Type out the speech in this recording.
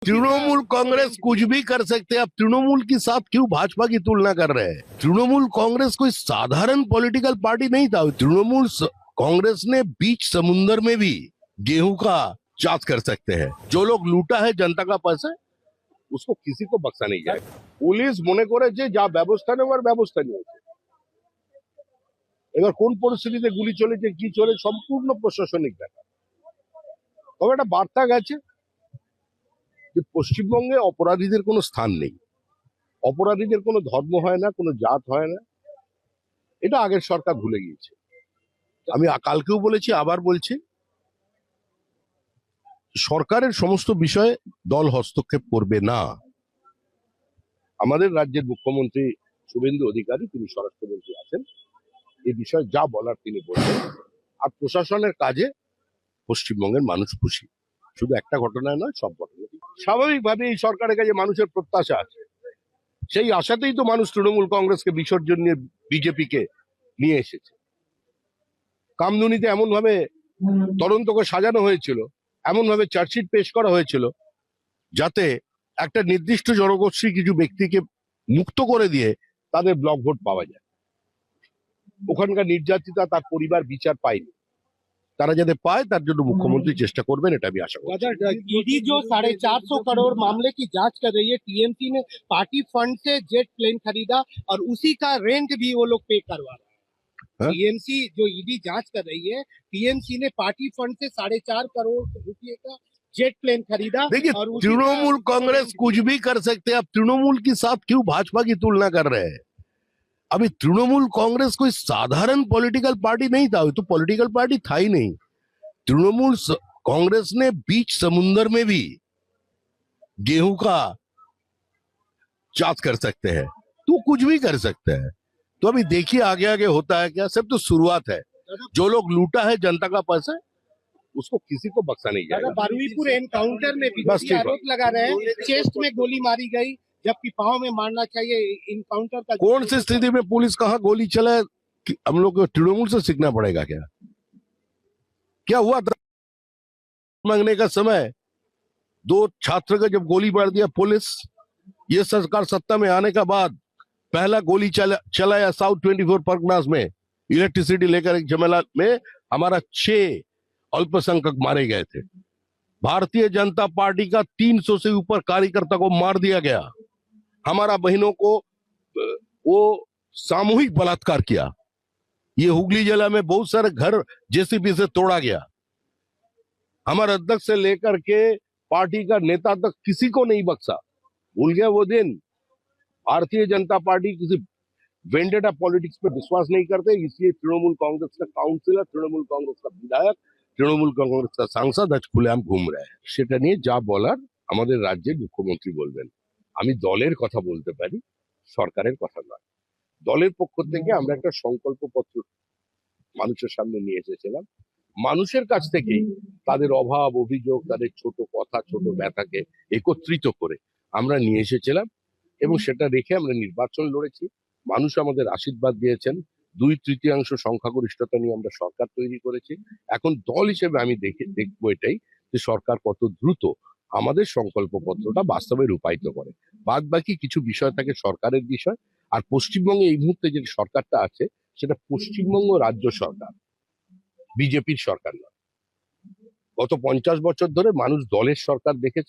तृणमूल कांग्रेस कुछ भी कर सकते हैं। आप तृणमूल के साथ क्यों भाजपा की तुलना कर रहे हैं? तृणमूल कांग्रेस कोई साधारण पॉलिटिकल पार्टी नहीं था। कांग्रेस ने बीच समुद्र में भी गेहूं का जांच कर सकते हैं। जो लोग लूटा है जनता का पैसा, उसको किसी को बख्शा नहीं जाएगा। পুলিশ মনে করেছে যা ব্যবস্থা নেওয়ার ব্যবস্থা নিয়েছে। এবার কোন পরিস্থিতিতে গুলি চলেছে কি চলে সম্পূর্ণ প্রশাসনিক ব্যাপার। তবে একটা বার্তা গেছে যে পশ্চিমবঙ্গে অপরাধীদের কোনো স্থান নেই, অপরাধীদের কোনো ধর্ম হয় না, কোনো জাত হয় না। এটা আগের সরকার ভুলে গিয়েছে। আমি কালকেও বলেছি, আবার বলছি, সরকারের সমস্ত বিষয়ে দল হস্তক্ষেপ করবে না। আমাদের রাজ্যের মুখ্যমন্ত্রী শুভেন্দু অধিকারী, তিনি স্বরাষ্ট্রমন্ত্রী আছেন, এই বিষয়ে যা বলার তিনি বলবেন। আর প্রশাসনের কাজে পশ্চিমবঙ্গের মানুষ খুশি, শুধু একটা ঘটনায় নয়, সব ঘটনা। স্বাভাবিকভাবে এই সরকারের কাছে মানুষের প্রত্যাশা আছে। সেই আশাতেই তো মানুষ তৃণমূল কংগ্রেসকে বিসর্জন নিয়ে বিজেপিকে নিয়ে এসেছে। কামদুনিতে এমন ভাবে তদন্তকে সাজানো হয়েছিল, এমন ভাবে চার্জশিট পেশ করা হয়েছিল, যাতে একটা নির্দিষ্ট জনগোষ্ঠী কিছু ব্যক্তিকে মুক্ত করে দিয়ে তাদের ব্লক ভোট পাওয়া যায়। ওখানকার নির্যাতিতা তার পরিবার বিচার পায়নি, তারা যাতে পায় তার জন্য মুখ্যমন্ত্রী চেষ্টা করবেন, এটা আমি আশা করি। ईडी जो 450 करोड़ मामले की जांच कर रही है, टीएमसी ने पार्टी फंड से जेट प्लेन खरीदा और उसी का रेंट भी वो लोग पे करवा रहे हैं। टीएमसी जो ईडी जांच कर रही है, टीएमसी ने पार्टी फंड से 4.5 करोड़ रुपए का जेट प्लेन खरीदा। देखिए, और तृणमूल कांग्रेस कुछ भी कर सकते हैं। आप तृणमूल के साथ क्यों भाजपा की तुलना कर रहे हैं? अभी तृणमूल कांग्रेस कोई साधारण पॉलिटिकल पार्टी नहीं था, तो पॉलिटिकल पार्टी था ही नहीं। तृणमूल कांग्रेस ने बीच समुद्र में भी गेहूं का जांच कर सकते हैं, तो कुछ भी कर सकते हैं। तो अभी देखिए आगे आगे होता है क्या। सब तो शुरुआत है। जो लोग लूटा है जनता का पैसा, उसको किसी को बख्शा नहीं जाएगा। बारुईपुर एनकाउंटर में बस ठीक है। आरोप लगा रहे हैं, चेस्ट में गोली मारी गई जबकि पाँव में मारना चाहिए। इनकाउंटर का कौन सी स्थिति में पुलिस कहाँ गोली चलाए, हम लोग को तृणमूल से सीखना पड़ेगा क्या? क्या हुआ था मांगने का समय? 2 छात्र का जब गोली मार दिया पुलिस, ये सरकार सत्ता में आने का बाद पहला गोली चलाया साउथ 24 परगनास में, इलेक्ट्रिसिटी लेकर एक झमेला में हमारा 6 अल्पसंख्यक मारे गए थे। भारतीय जनता पार्टी का 300 से ऊपर कार्यकर्ता को मार दिया गया। हमारा बहनों को वो सामूहिक बलात्कार किया। ये हुगली जिला में बहुत सारे घर जेसीबी से तोड़ा गया। हमारे अध्यक्ष से लेकर के पार्टी का नेता तक किसी को नहीं बख्शा। भूल गया वो दिन। भारतीय जनता पार्टी किसी वेंडेटा पॉलिटिक्स पे विश्वास नहीं करते, इसलिए तृणमूल कांग्रेस का काउंसिलर, तृणमूल कांग्रेस का विधायक, তৃণমূল কংগ্রেসের সাংসদ আজ খুলেআম ঘুম রয়ে। সেটা নিয়ে যা বলার আমাদের রাজ্যের মুখ্যমন্ত্রী বলবেন। আমি দলের কথা বলতে পারি, সরকারের কথা নয়। দলের পক্ষ থেকে আমরা একটা সংকল্পপত্র মানুষের সামনে নিয়ে এসেছিলাম। মানুষের কাছ থেকেই তাদের অভাব, অভিযোগ, তাদের ছোট কথা, ছোট ব্যথাকে একত্রিত করে আমরা নিয়ে এসেছিলাম এবং সেটা রেখে আমরা নির্বাচন লড়েছি। মানুষ আমাদের আশীর্বাদ দিয়েছেন। 2/3 সংখ্যাগরিষ্ঠতা নিয়ে আমরা সরকার তৈরি করেছি। এখন দল হিসেবে আমি দেখবো এটাই যে সরকার কত দ্রুত আমাদের সংকল্পপত্রটা বাস্তবে রূপায়িত করে। বাদ বাকি কিছু বিষয় থাকে সরকারের বিষয়। আর পশ্চিমবঙ্গে এই মুহূর্তে যে সরকারটা আছে সেটা পশ্চিমবঙ্গ রাজ্য সরকার, বিজেপির সরকার নয়। গত 50 বছর ধরে মানুষ দলের সরকার দেখেছে।